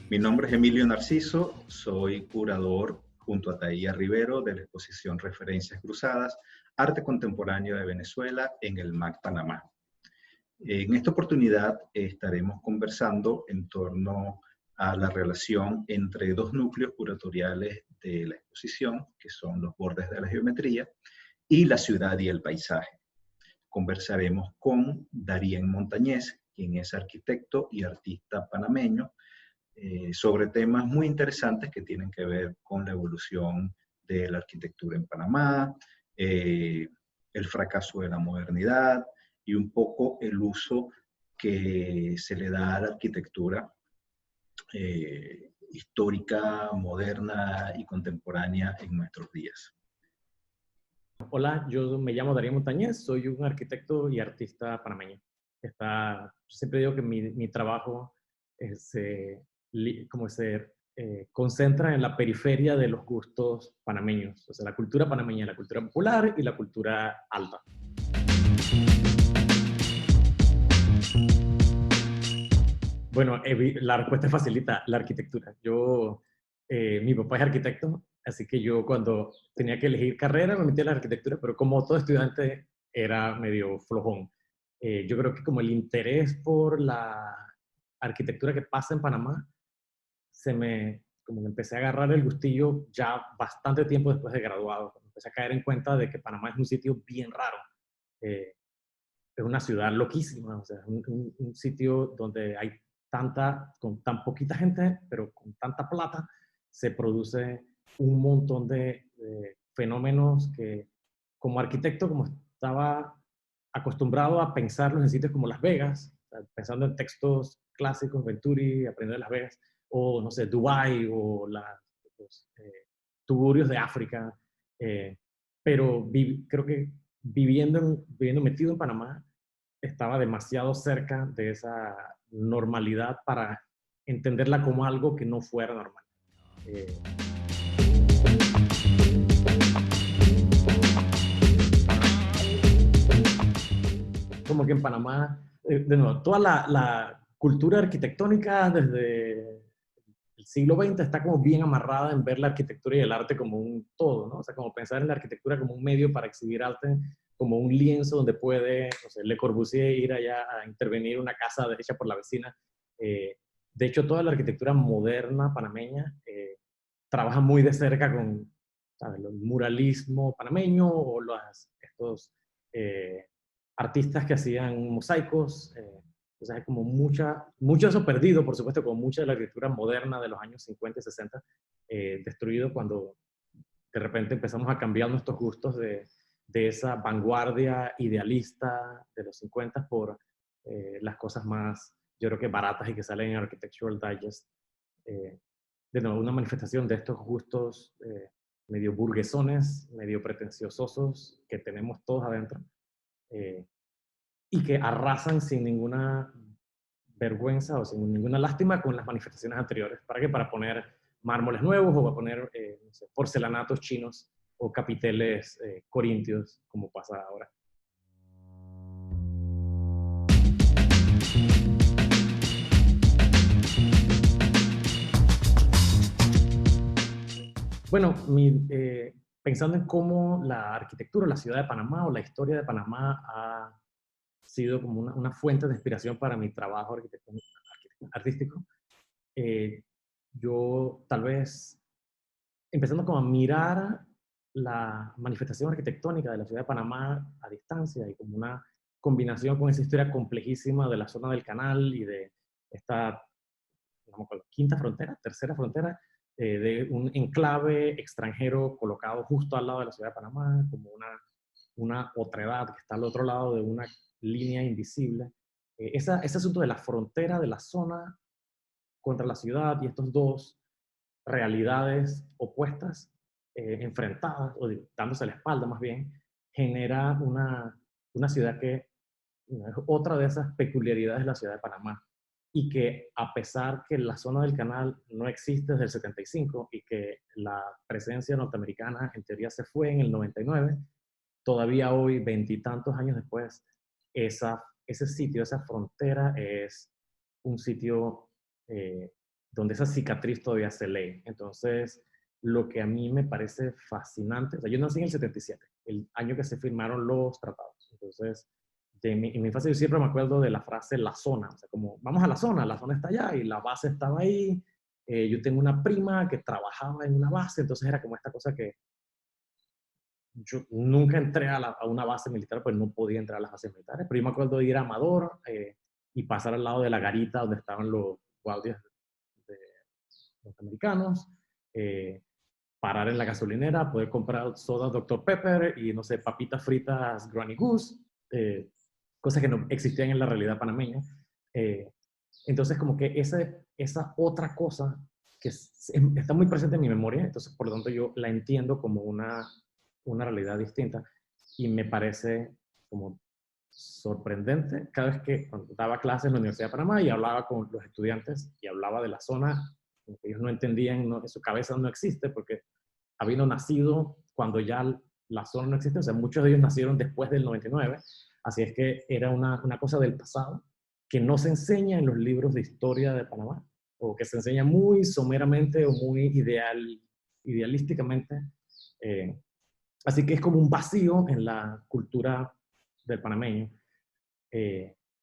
Mi nombre es Emilio Narciso, soy curador junto a Taía Rivero de la exposición Referencias Cruzadas, Arte Contemporáneo de Venezuela en el MAC Panamá. En esta oportunidad estaremos conversando en torno a la relación entre dos núcleos curatoriales de la exposición, que son los bordes de la geometría y la ciudad y el paisaje. Conversaremos con Darien Montañez, quien es arquitecto y artista panameño, sobre temas muy interesantes que tienen que ver con la evolución de la arquitectura en Panamá, el fracaso de la modernidad y un poco el uso que se le da a la arquitectura histórica, moderna y contemporánea en nuestros días. Hola, yo me llamo Darío Montañez, soy un arquitecto y artista panameño. Siempre digo que mi trabajo concentra en la periferia de los gustos panameños, o sea, la cultura panameña, la cultura popular y la cultura alta. Bueno, la respuesta es facilita, la arquitectura. Mi papá es arquitecto, así que yo cuando tenía que elegir carrera me metí a la arquitectura, pero como todo estudiante era medio flojón. Yo creo que como el interés por la arquitectura que pasa en Panamá, como que empecé a agarrar el gustillo ya bastante tiempo después de graduado. Empecé a caer en cuenta de que Panamá es un sitio bien raro. Es una ciudad loquísima, o sea, un sitio donde hay con tan poquita gente, pero con tanta plata, se produce un montón de fenómenos que como arquitecto, como estaba acostumbrado a pensarlos en sitios como Las Vegas, o sea, pensando en textos clásicos, Venturi, Aprender de Las Vegas, o no sé, Dubái, o los tugurios de África, pero creo que viviendo metido en Panamá, estaba demasiado cerca de esa normalidad para entenderla como algo que no fuera normal. Como que en Panamá, de nuevo, toda la cultura arquitectónica desde el siglo XX está como bien amarrada en ver la arquitectura y el arte como un todo, ¿no? O sea, como pensar en la arquitectura como un medio para exhibir arte, como un lienzo donde puede, no sé, Le Corbusier ir allá a intervenir una casa hecha por la vecina. De hecho, toda la arquitectura moderna panameña trabaja muy de cerca con, ¿sabes?, el muralismo panameño o estos artistas que hacían mosaicos. O sea, hay como mucho eso perdido, por supuesto, con mucha de la arquitectura moderna de los años 50 y 60, destruido cuando de repente empezamos a cambiar nuestros gustos de esa vanguardia idealista de los 50 por las cosas más, yo creo que baratas y que salen en Architectural Digest. De nuevo, una manifestación de estos gustos medio burguesones, medio pretenciosos que tenemos todos adentro. Y que arrasan sin ninguna vergüenza o sin ninguna lástima con las manifestaciones anteriores. ¿Para qué? Para poner mármoles nuevos o para poner no sé, porcelanatos chinos o capiteles corintios, como pasa ahora. Bueno, pensando en cómo la arquitectura, la ciudad de Panamá o la historia de Panamá ha sido como una fuente de inspiración para mi trabajo artístico. Yo tal vez, empezando como a mirar la manifestación arquitectónica de la ciudad de Panamá a distancia y como una combinación con esa historia complejísima de la zona del canal y de esta, digamos, quinta frontera, tercera frontera, de un enclave extranjero colocado justo al lado de la ciudad de Panamá, como una otredad que está al otro lado de una línea invisible. Ese asunto de la frontera de la zona contra la ciudad y estos dos realidades opuestas, enfrentadas, o dándose la espalda más bien, genera una ciudad que es otra de esas peculiaridades de la ciudad de Panamá, y que a pesar que la zona del canal no existe desde el 75 y que la presencia norteamericana en teoría se fue en el 99, todavía hoy, veintitantos años después, ese sitio, esa frontera es un sitio donde esa cicatriz todavía se lee. Entonces, lo que a mí me parece fascinante, o sea, yo nací en el 77, el año que se firmaron los tratados. Entonces, en mi infancia yo siempre me acuerdo de la frase la zona, o sea, como vamos a la zona está allá y la base estaba ahí. Yo tengo una prima que trabajaba en una base, entonces era como esta cosa que yo nunca entré a una base militar, pues no podía entrar a las bases militares, pero yo me acuerdo de ir a Amador y pasar al lado de la garita donde estaban los guardias de norteamericanos, parar en la gasolinera, poder comprar soda Dr. Pepper y, no sé, papitas fritas Granny Goose, cosas que no existían en la realidad panameña. Eh, entonces, como que esa otra cosa que está muy presente en mi memoria, entonces, por lo tanto, yo la entiendo como una realidad distinta y me parece como sorprendente cada vez que cuando daba clases en la Universidad de Panamá y hablaba con los estudiantes y hablaba de la zona, que ellos no entendían, en su cabeza no existe porque habiendo nacido cuando ya la zona no existe, o sea, muchos de ellos nacieron después del 99, así es que era una cosa del pasado que no se enseña en los libros de historia de Panamá, o que se enseña muy someramente o muy idealísticamente. Eh, Así que es como un vacío en la cultura del panameño.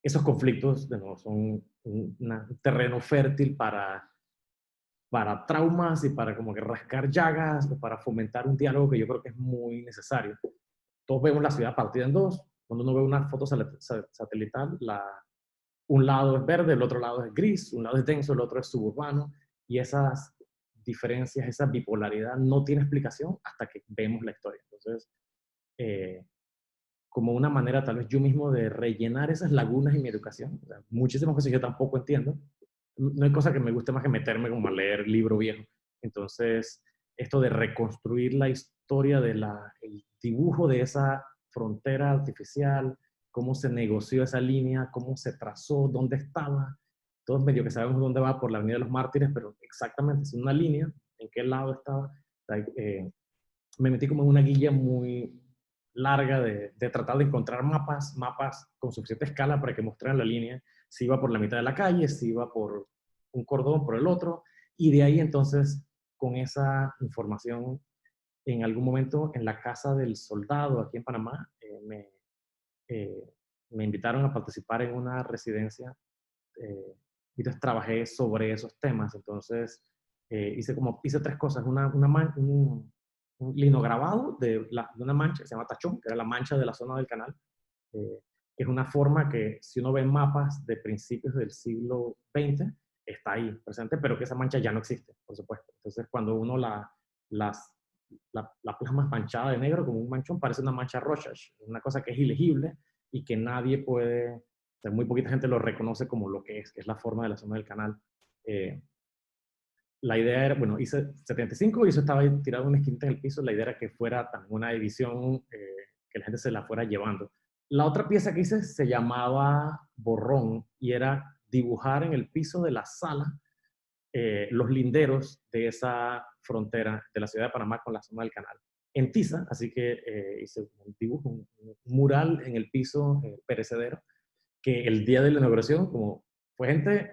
Esos conflictos, de nuevo, son un terreno fértil para traumas y para como que rascar llagas, o para fomentar un diálogo que yo creo que es muy necesario. Todos vemos la ciudad partida en dos. Cuando uno ve una foto satelital, un lado es verde, el otro lado es gris, un lado es denso, el otro es suburbano, y esas diferencias, esa bipolaridad no tiene explicación hasta que vemos la historia. Entonces, eh, como una manera tal vez yo mismo de rellenar esas lagunas en mi educación. O sea, muchísimas cosas yo tampoco entiendo. No hay cosa que me guste más que meterme como a leer libro viejo. Entonces, esto de reconstruir la historia el dibujo de esa frontera artificial, cómo se negoció esa línea, cómo se trazó, dónde estaba. Todos medio que sabemos dónde va por la Avenida de los Mártires, pero exactamente es una línea, en qué lado estaba. Me metí como en una guía muy larga de tratar de encontrar mapas con suficiente escala para que mostraran la línea, si iba por la mitad de la calle, si iba por un cordón, por el otro, y de ahí entonces, con esa información, en algún momento en la Casa del Soldado, aquí en Panamá, eh, me invitaron a participar en una residencia y entonces trabajé sobre esos temas. Entonces, hice tres cosas. Un linograbado de una mancha que se llama tachón, que era la mancha de la zona del canal, eh, que es una forma que si uno ve mapas de principios del siglo XX, está ahí presente, pero que esa mancha ya no existe, por supuesto. Entonces, cuando uno las, la plasma manchada de negro como un manchón, parece una mancha Rorschach, una cosa que es ilegible y que nadie puede, o sea, muy poquita gente lo reconoce como lo que es la forma de la zona del canal. Eh, la idea era, bueno, hice 75 y eso estaba ahí tirado en una esquina en el piso. La idea era que fuera también una edición que la gente se la fuera llevando. La otra pieza que hice se llamaba Borrón y era dibujar en el piso de la sala los linderos de esa frontera de la ciudad de Panamá con la zona del canal. En tiza, así que hice un dibujo, un mural en el piso perecedero, que el día de la inauguración, como fue gente,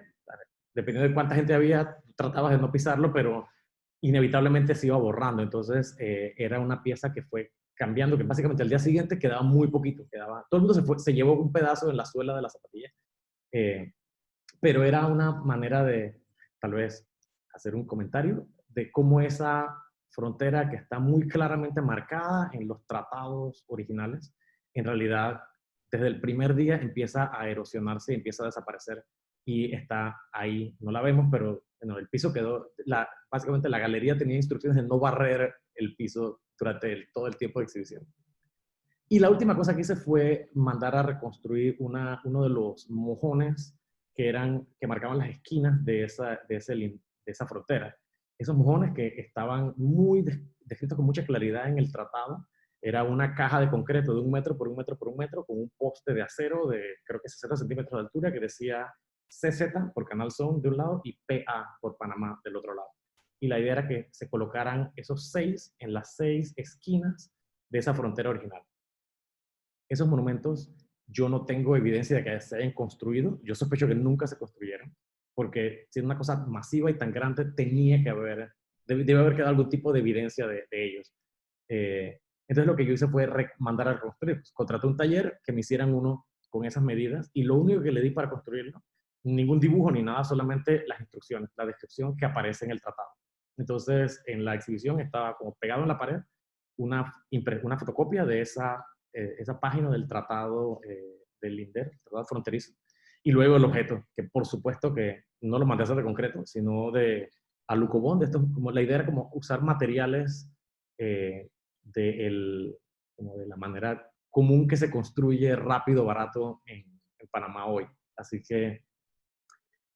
dependiendo de cuánta gente había, tratabas de no pisarlo, pero inevitablemente se iba borrando. Entonces era una pieza que fue cambiando, que básicamente al día siguiente quedaba muy poquito, todo el mundo se llevó un pedazo en la suela de la zapatilla, eh, pero era una manera de tal vez hacer un comentario de cómo esa frontera que está muy claramente marcada en los tratados originales, en realidad desde el primer día empieza a erosionarse, empieza a desaparecer y está ahí, no la vemos, pero bueno, el piso quedó, básicamente la galería tenía instrucciones de no barrer el piso durante todo el tiempo de exhibición. Y la última cosa que hice fue mandar a reconstruir uno de los mojones que marcaban las esquinas de esa frontera. Esos mojones que estaban muy descritos con mucha claridad en el tratado. Era una caja de concreto de 1 metro por 1 metro por 1 metro con un poste de acero de creo que 60 centímetros de altura que decía CZ por Canal Zone de un lado y PA por Panamá del otro lado. Y la idea era que se colocaran esos 6 en las 6 esquinas de esa frontera original. Esos monumentos yo no tengo evidencia de que se hayan construido. Yo sospecho que nunca se construyeron. porque si es una cosa masiva y tan grande, tenía que haber, debe haber quedado algún tipo de evidencia de ellos. Entonces lo que yo hice fue mandar a reconstruir. Pues, contraté un taller que me hicieran uno con esas medidas y lo único que le di para construirlo, ningún dibujo ni nada, solamente las instrucciones, la descripción que aparece en el tratado. Entonces en la exhibición estaba como pegado en la pared una fotocopia de esa página del tratado del INDER, el tratado fronterizo, y luego el objeto, que por supuesto que no lo mandé a hacer de concreto, sino de alucobond. Como la idea era como usar materiales eh, como de la manera común que se construye rápido, barato en Panamá hoy. Así que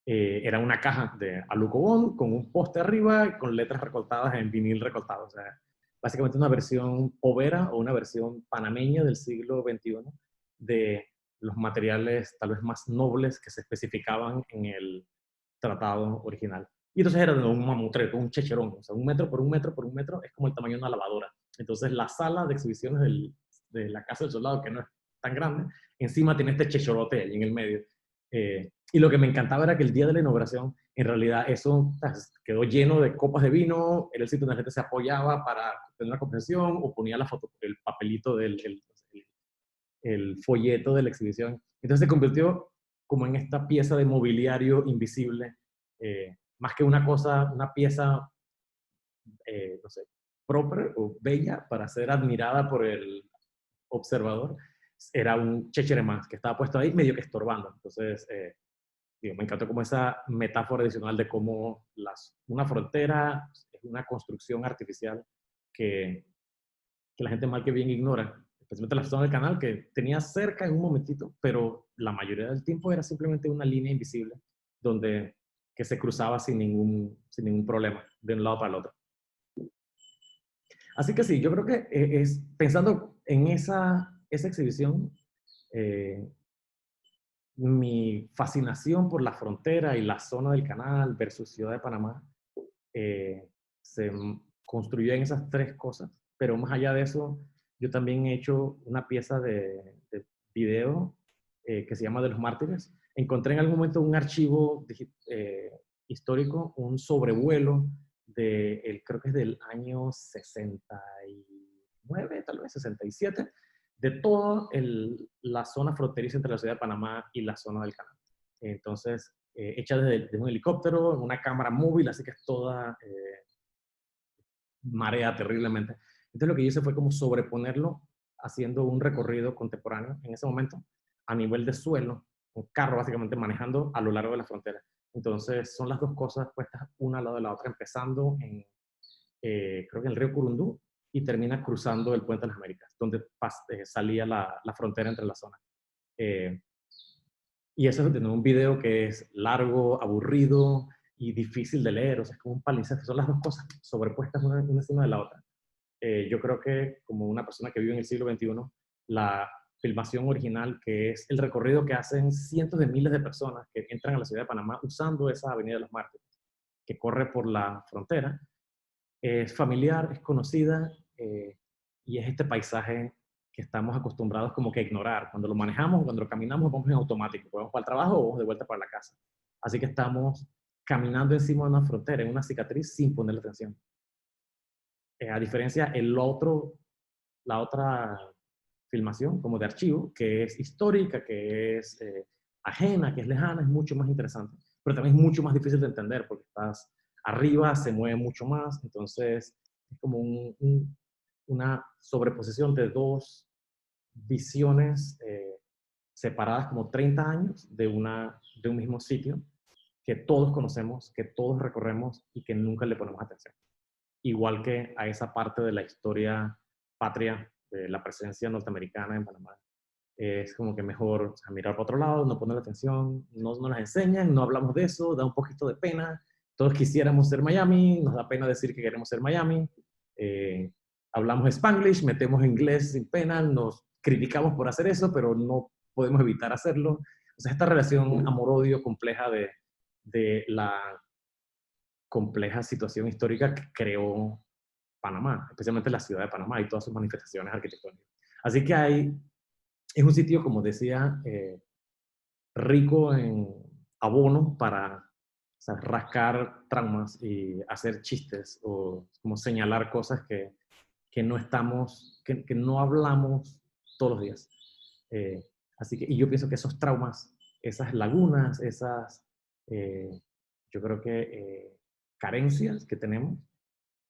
era una caja de alucobond con un poste arriba con letras recortadas en vinil recortado. O sea, básicamente una versión povera o una versión panameña del siglo XXI de los materiales tal vez más nobles que se especificaban en el tratado original. Y entonces era de un mamutreto, un checherón, o sea, 1 metro por 1 metro por 1 metro, es como el tamaño de una lavadora. Entonces la sala de exhibiciones de la Casa del Soldado, que no es tan grande, encima tiene este chechorote ahí en el medio. Y lo que me encantaba era que el día de la inauguración, en realidad eso quedó lleno de copas de vino, era el sitio donde la gente se apoyaba para tener una conversación o ponía la foto, el papelito el folleto de la exhibición. Entonces se convirtió como en esta pieza de mobiliario invisible, más que una cosa, una pieza, no sé, propia o bella para ser admirada por el observador, era un chéchere más que estaba puesto ahí medio que estorbando. Entonces, digo, me encantó como esa metáfora adicional de cómo una frontera es una construcción artificial que la gente mal que bien ignora, especialmente la zona del canal, que tenía cerca en un momentito, pero la mayoría del tiempo era simplemente una línea invisible que se cruzaba sin ningún problema de un lado para el otro. Así que sí, yo creo que pensando en esa exhibición, eh, mi fascinación por la frontera y la zona del canal versus Ciudad de Panamá se construyó en esas tres cosas, pero más allá de eso, yo también he hecho una pieza de video que se llama De los Mártires. Encontré en algún momento un archivo histórico, un sobrevuelo creo que es del año 69, tal vez 67, de toda la zona fronteriza entre la ciudad de Panamá y la zona del canal. Entonces, hecha desde un helicóptero, en una cámara móvil, así que es toda marea terriblemente. Entonces lo que yo hice fue como sobreponerlo haciendo un recorrido contemporáneo en ese momento a nivel de suelo, un carro básicamente manejando a lo largo de la frontera. Entonces son las dos cosas puestas una al lado de la otra, empezando creo que en el río Curundú y termina cruzando el Puente de las Américas, donde salía la frontera entre las zonas. Y eso es de un video que es largo, aburrido y difícil de leer, o sea, es como un palimpsesto, son las dos cosas sobrepuestas una encima de la otra. Yo creo que como una persona que vive en el siglo XXI, la filmación original, que es el recorrido que hacen cientos de miles de personas que entran a la ciudad de Panamá usando esa Avenida de los Mártires, que corre por la frontera, es familiar, es conocida y es este paisaje que estamos acostumbrados como que a ignorar. Cuando lo manejamos, cuando lo caminamos, vamos en automático. Vamos para el trabajo o vamos de vuelta para la casa. Así que estamos caminando encima de una frontera, en una cicatriz, sin ponerle atención. A diferencia, la otra filmación, como de archivo, que es histórica, que es ajena, que es lejana, es mucho más interesante. Pero también es mucho más difícil de entender porque estás arriba, se mueve mucho más. Entonces, es como una sobreposición de dos visiones separadas como 30 años de un mismo sitio que todos conocemos, que todos recorremos y que nunca le ponemos atención. Igual que a esa parte de la historia patria de la presencia norteamericana en Panamá. Es como que mejor, o sea, mirar para otro lado, no poner atención, no nos las enseñan, no hablamos de eso, da un poquito de pena. Todos quisiéramos ser Miami, nos da pena decir que queremos ser Miami. Hablamos Spanglish, metemos inglés sin pena, nos criticamos por hacer eso, pero no podemos evitar hacerlo. O sea, esta relación amor-odio compleja de la compleja situación histórica que creó Panamá, especialmente la ciudad de Panamá y todas sus manifestaciones arquitectónicas. Así que es un sitio, como decía, rico en abono para sea, rascar traumas y hacer chistes o como señalar cosas que no estamos, que no hablamos todos los días. Así que, y yo pienso que esos traumas, esas lagunas, yo creo que carencias que tenemos,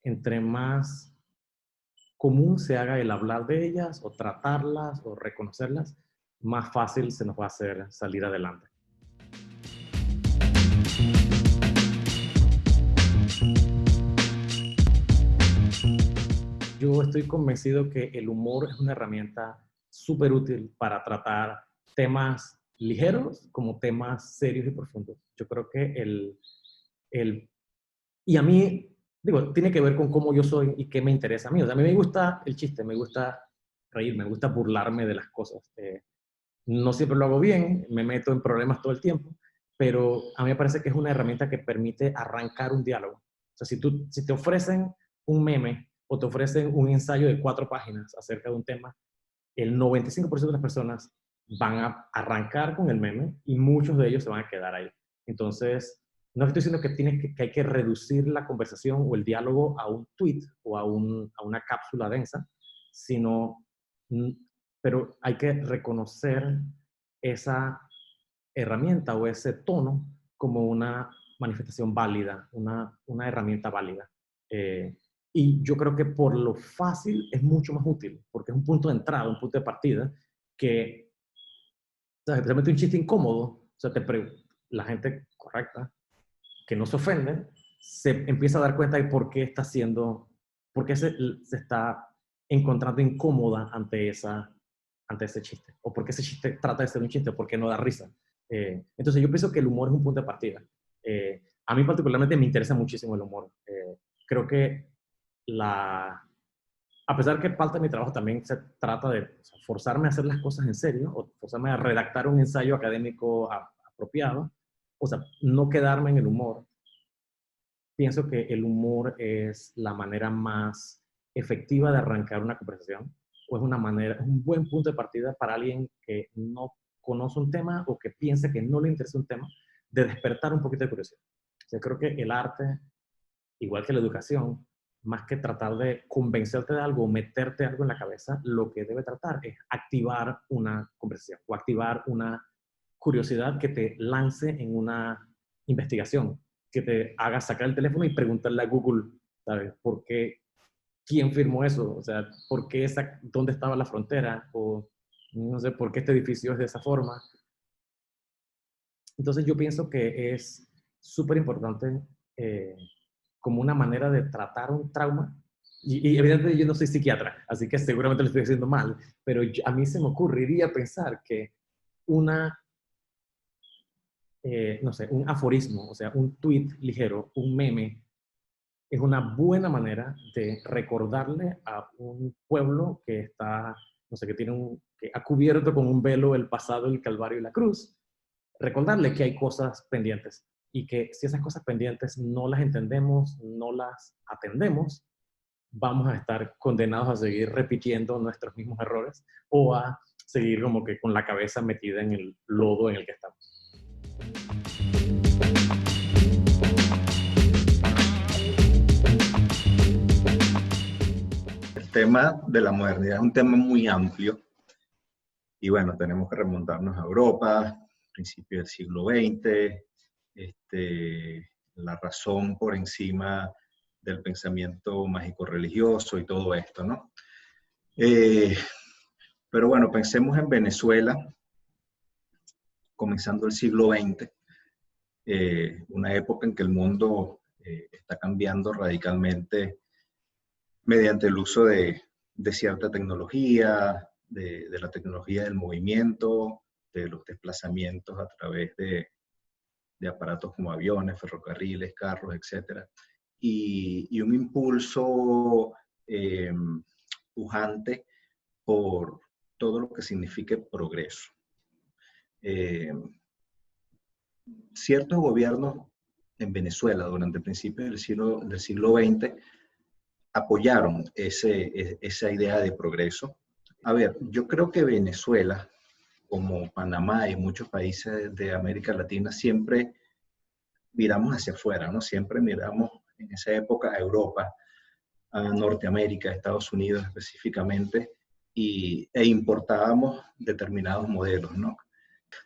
entre más común se haga el hablar de ellas o tratarlas o reconocerlas, más fácil se nos va a hacer salir adelante. Yo estoy convencido que el humor es una herramienta súper útil para tratar temas ligeros como temas serios y profundos. Yo creo que y a mí, digo, tiene que ver con cómo yo soy y qué me interesa a mí. O sea, a mí me gusta el chiste, me gusta reír, me gusta burlarme de las cosas. No siempre lo hago bien, me meto en problemas todo el tiempo, pero a mí me parece que es una herramienta que permite arrancar un diálogo. O sea, si te ofrecen un meme o te ofrecen un ensayo de 4 páginas acerca de un tema, el 95% de las personas van a arrancar con el meme y muchos de ellos se van a quedar ahí. Entonces, no estoy diciendo que hay que reducir la conversación o el diálogo a un tweet o a una cápsula densa, sino, pero hay que reconocer esa herramienta o ese tono como una manifestación válida, una herramienta válida. Y yo creo que por lo fácil es mucho más útil, porque es un punto de entrada, un punto de partida, que, o sea, especialmente un chiste incómodo, o sea, la gente correcta, que no se ofende, se empieza a dar cuenta de por qué por qué se está encontrando incómoda ante ese chiste, o por qué ese chiste trata de ser un chiste, o por qué no da risa. Entonces yo pienso que el humor es un punto de partida. A mí particularmente me interesa muchísimo el humor. Creo que a pesar que parte de mi trabajo también se trata de, o sea, forzarme a hacer las cosas en serio, o forzarme a redactar un ensayo académico apropiado, o sea, no quedarme en el humor. Pienso que el humor es la manera más efectiva de arrancar una conversación, o es un buen punto de partida para alguien que no conoce un tema o que piensa que no le interesa un tema, de despertar un poquito de curiosidad. O sea, creo que el arte, igual que la educación, más que tratar de convencerte de algo o meterte algo en la cabeza, lo que debe tratar es activar una conversación o activar una curiosidad que te lance en una investigación, que te haga sacar el teléfono y preguntarle a Google, ¿sabes? ¿Por qué? ¿Quién firmó eso? O sea, ¿por qué dónde estaba la frontera? O no sé, ¿por qué este edificio es de esa forma? Entonces yo pienso que es súper importante como una manera de tratar un trauma. Y evidentemente yo no soy psiquiatra, así que seguramente lo estoy haciendo mal, pero a mí se me ocurriría pensar que no sé, un aforismo, o sea, un tweet ligero, un meme, es una buena manera de recordarle a un pueblo que está, no sé, que ha cubierto con un velo el pasado, el Calvario y la cruz, recordarle que hay cosas pendientes y que si esas cosas pendientes no las entendemos, no las atendemos, vamos a estar condenados a seguir repitiendo nuestros mismos errores o a seguir como que con la cabeza metida en el lodo en el que estamos. El tema de la modernidad es un tema muy amplio y bueno, tenemos que remontarnos a Europa, principios del siglo XX, la razón por encima del pensamiento mágico-religioso y todo esto, ¿no? Pero bueno, pensemos en Venezuela, comenzando el siglo XX, una época en que el mundo está cambiando radicalmente mediante el uso de cierta tecnología, de la tecnología del movimiento, de los desplazamientos a través de aparatos como aviones, ferrocarriles, carros, etc. Y un impulso pujante por todo lo que signifique progreso. Ciertos gobiernos en Venezuela durante el principio del siglo XX apoyaron esa idea de progreso. A ver, yo creo que Venezuela, como Panamá y muchos países de América Latina, siempre miramos hacia afuera, ¿no? Siempre miramos en esa época a Europa, a Norteamérica, a Estados Unidos específicamente, e importábamos determinados modelos, ¿no?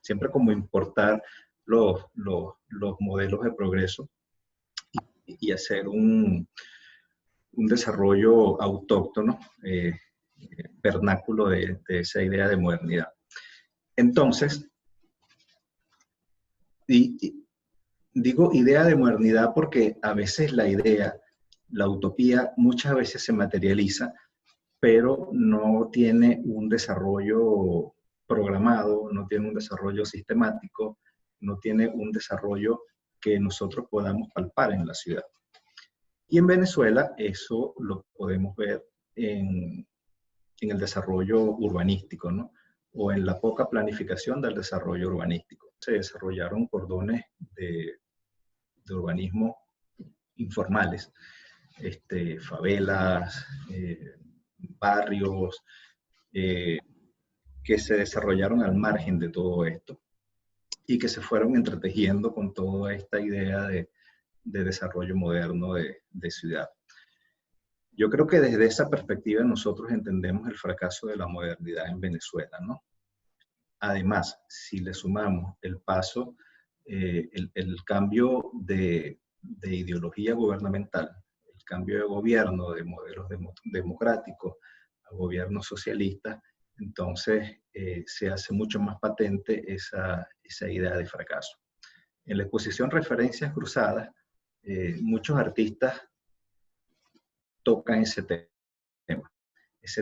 Siempre como importar los modelos de progreso y hacer un desarrollo autóctono, vernáculo de esa idea de modernidad. Entonces, digo idea de modernidad porque a veces la idea, la utopía, muchas veces se materializa, pero no tiene un desarrollo programado, no tiene un desarrollo sistemático, no tiene un desarrollo que nosotros podamos palpar en la ciudad. Y en Venezuela eso lo podemos ver en el desarrollo urbanístico, ¿no? O en la poca planificación del desarrollo urbanístico. Se desarrollaron cordones de urbanismo informales, favelas, barrios, que se desarrollaron al margen de todo esto y que se fueron entretejiendo con toda esta idea de desarrollo moderno de ciudad. Yo creo que desde esa perspectiva nosotros entendemos el fracaso de la modernidad en Venezuela, ¿no? Además, si le sumamos el paso, el cambio de ideología gubernamental, el cambio de gobierno de modelos democráticos a gobiernos socialistas, entonces se hace mucho más patente esa idea de fracaso. En la exposición Referencias Cruzadas, muchos artistas tocan ese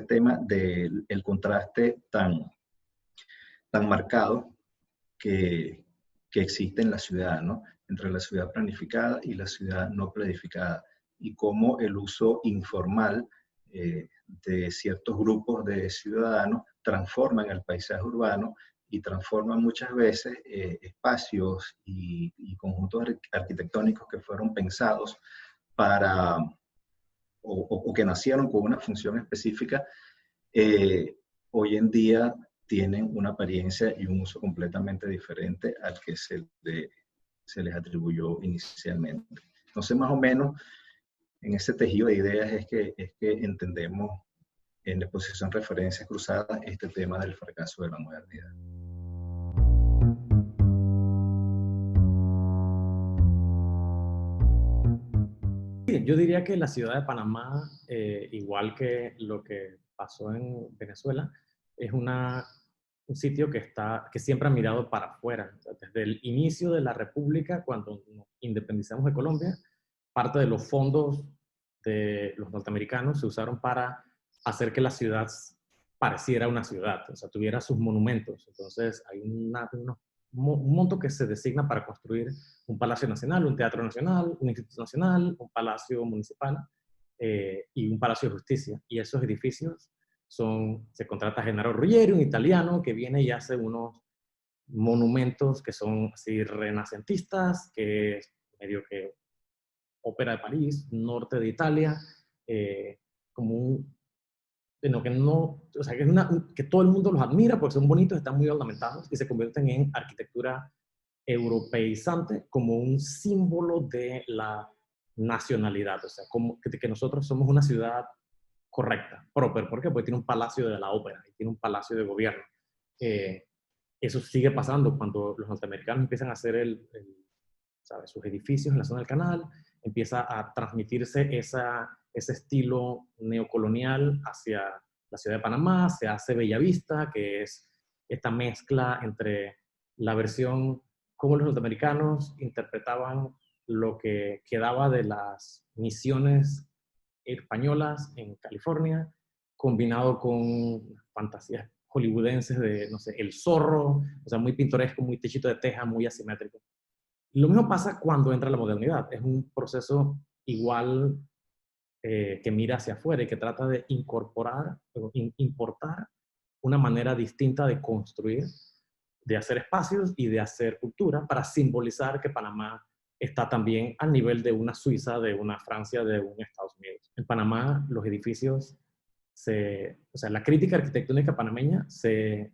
tema del contraste tan marcado que existe en la ciudad, ¿no? Entre la ciudad planificada y la ciudad no planificada, y cómo el uso informal de ciertos grupos de ciudadanos transforman el paisaje urbano y transforman muchas veces espacios y conjuntos arquitectónicos que fueron pensados para, o que nacieron con una función específica, hoy en día tienen una apariencia y un uso completamente diferente al que se les atribuyó inicialmente. Entonces, más o menos, en ese tejido de ideas es que entendemos en la exposición Referencias Cruzadas este tema del fracaso de la modernidad. Yo diría que la ciudad de Panamá, igual que lo que pasó en Venezuela, es un sitio que siempre ha mirado para afuera. O sea, desde el inicio de la República, cuando nos independizamos de Colombia, parte de los fondos de los norteamericanos se usaron para hacer que la ciudad pareciera una ciudad, o sea, tuviera sus monumentos. Entonces, hay un monto que se designa para construir un palacio nacional, un teatro nacional, un instituto nacional, un palacio municipal y un palacio de justicia. Y esos edificios se contrata a Gennaro Ruggieri, un italiano, que viene y hace unos monumentos que son así renacentistas, que es medio que ópera de París, norte de Italia, como o sea, que todo el mundo los admira porque son bonitos, están muy ornamentados y se convierten en arquitectura europeizante como un símbolo de la nacionalidad, o sea, como que nosotros somos una ciudad correcta, proper. ¿Por qué? Porque tiene un palacio de la ópera y tiene un palacio de gobierno. Eso sigue pasando cuando los norteamericanos empiezan a hacer ¿sabes? Sus edificios en la zona del canal, empieza a transmitirse ese estilo neocolonial hacia la ciudad de Panamá, se hace Bellavista, que es esta mezcla entre la versión, cómo los norteamericanos interpretaban lo que quedaba de las misiones españolas en California, combinado con fantasías hollywoodenses de, no sé, El Zorro, o sea, muy pintoresco, muy techito de teja, muy asimétrico. Lo mismo pasa cuando entra la modernidad. Es un proceso igual que mira hacia afuera y que trata de incorporar, importar una manera distinta de construir, de hacer espacios y de hacer cultura para simbolizar que Panamá está también al nivel de una Suiza, de una Francia, de un Estados Unidos. En Panamá los edificios, o sea, la crítica arquitectónica panameña se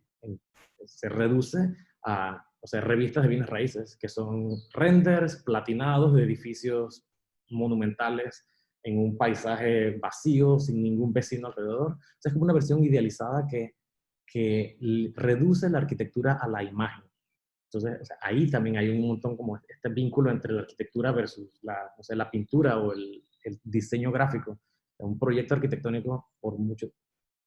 reduce a o sea, revistas de bienes raíces, que son renders platinados de edificios monumentales en un paisaje vacío, sin ningún vecino alrededor. O sea, es como una versión idealizada que reduce la arquitectura a la imagen. Entonces, o sea, ahí también hay un montón como este vínculo entre la arquitectura versus la, o sea, la pintura o el diseño gráfico. Un proyecto arquitectónico por mucho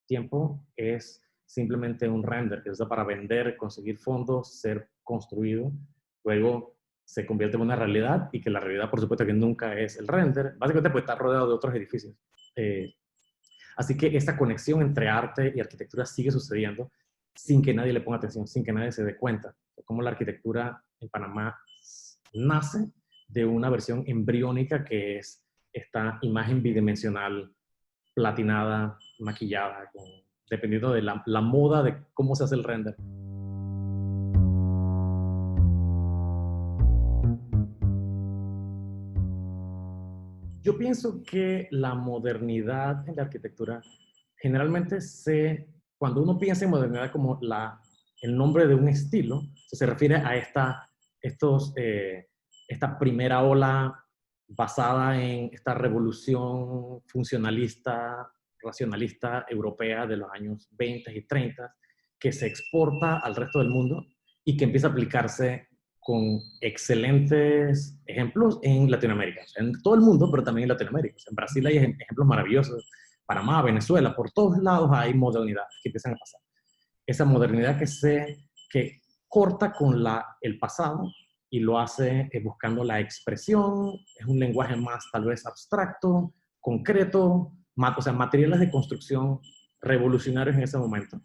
tiempo es simplemente un render que se usa para vender, conseguir fondos, ser construido, luego se convierte en una realidad y que la realidad por supuesto que nunca es el render, básicamente pues está rodeado de otros edificios. Así que esta conexión entre arte y arquitectura sigue sucediendo sin que nadie le ponga atención, sin que nadie se dé cuenta de cómo la arquitectura en Panamá nace de una versión embriónica que es esta imagen bidimensional, platinada, maquillada, dependiendo de la moda de cómo se hace el render. Yo pienso que la modernidad en la arquitectura generalmente cuando uno piensa en modernidad como el nombre de un estilo, se refiere a esta primera ola basada en esta revolución funcionalista, racionalista europea de los años 20 y 30, que se exporta al resto del mundo y que empieza a aplicarse con excelentes ejemplos en Latinoamérica, o sea, en todo el mundo, pero también en Latinoamérica. O sea, en Brasil hay ejemplos maravillosos, Panamá, Venezuela, por todos lados hay modernidad que empiezan a pasar. Esa modernidad que corta con el pasado y lo hace buscando la expresión, es un lenguaje más tal vez abstracto, concreto, o sea, materiales de construcción revolucionarios en ese momento,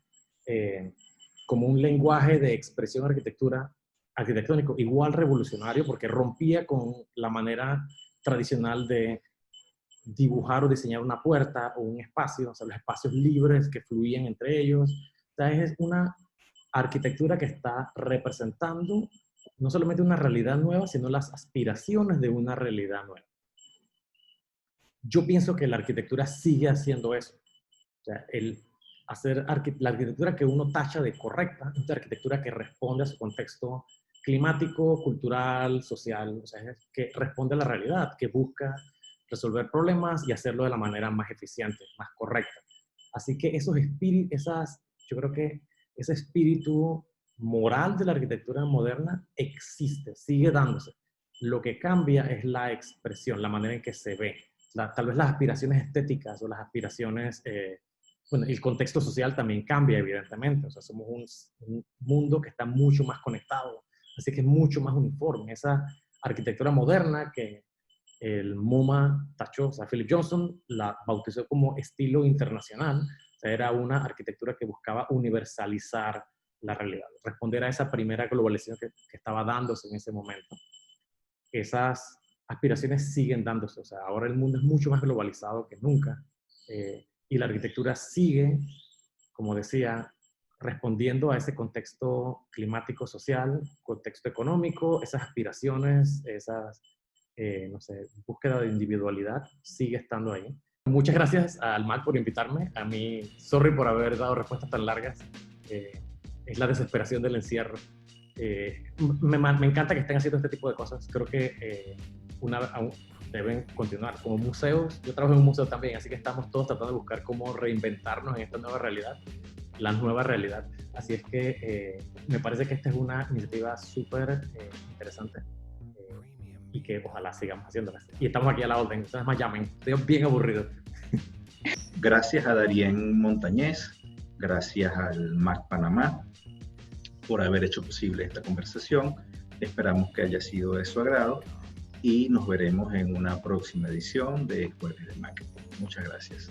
como un lenguaje de expresión arquitectónico igual revolucionario porque rompía con la manera tradicional de dibujar o diseñar una puerta o un espacio, o sea, los espacios libres que fluían entre ellos. O sea, es una arquitectura que está representando no solamente una realidad nueva, sino las aspiraciones de una realidad nueva. Yo pienso que la arquitectura sigue haciendo eso. O sea, la arquitectura que uno tacha de correcta es la arquitectura que responde a su contexto climático, cultural, social, o sea, que responde a la realidad, que busca resolver problemas y hacerlo de la manera más eficiente, más correcta. Así que yo creo que ese espíritu moral de la arquitectura moderna existe, sigue dándose. Lo que cambia es la expresión, la manera en que se ve. Tal vez las aspiraciones estéticas o las aspiraciones, bueno, el contexto social también cambia, evidentemente. O sea, somos un mundo que está mucho más conectado, así que es mucho más uniforme. Esa arquitectura moderna que el MoMA tachó, o sea, Philip Johnson la bautizó como estilo internacional. O sea, era una arquitectura que buscaba universalizar la realidad, responder a esa primera globalización que estaba dándose en ese momento. Esas aspiraciones siguen dándose, o sea, ahora el mundo es mucho más globalizado que nunca, y la arquitectura sigue, como decía, respondiendo a ese contexto climático, social, contexto económico, esas aspiraciones, no sé, búsqueda de individualidad sigue estando ahí. Muchas gracias al MAC por invitarme. A mí, sorry por haber dado respuestas tan largas. Es la desesperación del encierro. Me encanta que estén haciendo este tipo de cosas. Creo que deben continuar. Como museos, yo trabajo en un museo también, así que estamos todos tratando de buscar cómo reinventarnos en esta nueva realidad, la nueva realidad. Así es que me parece que esta es una iniciativa súper interesante y que ojalá sigamos haciéndola. Y estamos aquí a la orden, entonces más llamen, estoy bien aburrido. Gracias a Darien Montañez, gracias al MAC Panamá por haber hecho posible esta conversación. Esperamos que haya sido de su agrado y nos veremos en una próxima edición de Jueves de MAC. Muchas gracias.